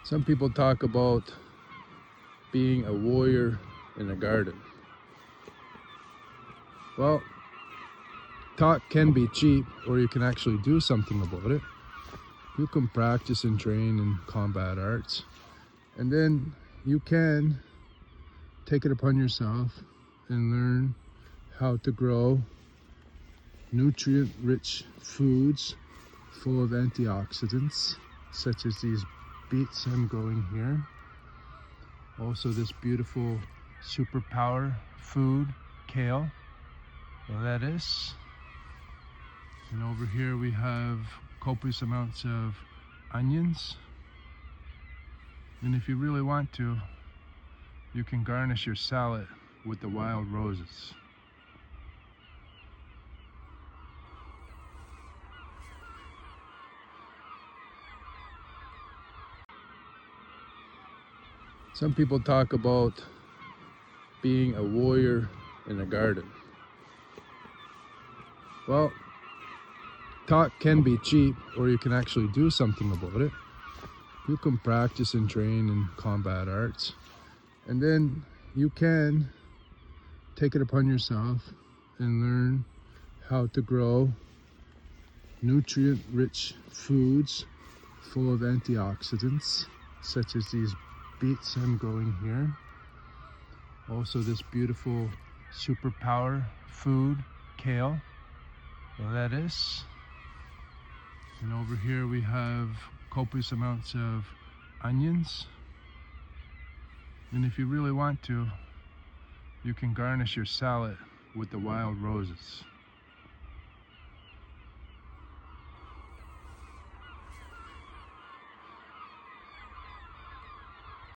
Some people talk about being a warrior in a garden. Well, talk can be cheap, or you can actually do something about it. You can practice and train in combat arts, and then you can take it upon yourself and learn how to grow nutrient-rich foods full of antioxidants, such as these beets I'm growing here. Also this beautiful superpower food, kale, lettuce. And over here we have copious amounts of onions. And if you really want to, you can garnish your salad with the wild roses. Some people talk about being a warrior in a garden. Well, talk can be cheap, or you can actually do something about it. You can practice and train in combat arts, and then you can take it upon yourself and learn how to grow nutrient-rich foods full of antioxidants, such as these beets I'm growing here. Also this beautiful superpower food, kale, lettuce. And over here we have copious amounts of onions. And if you really want to, you can garnish your salad with the wild roses.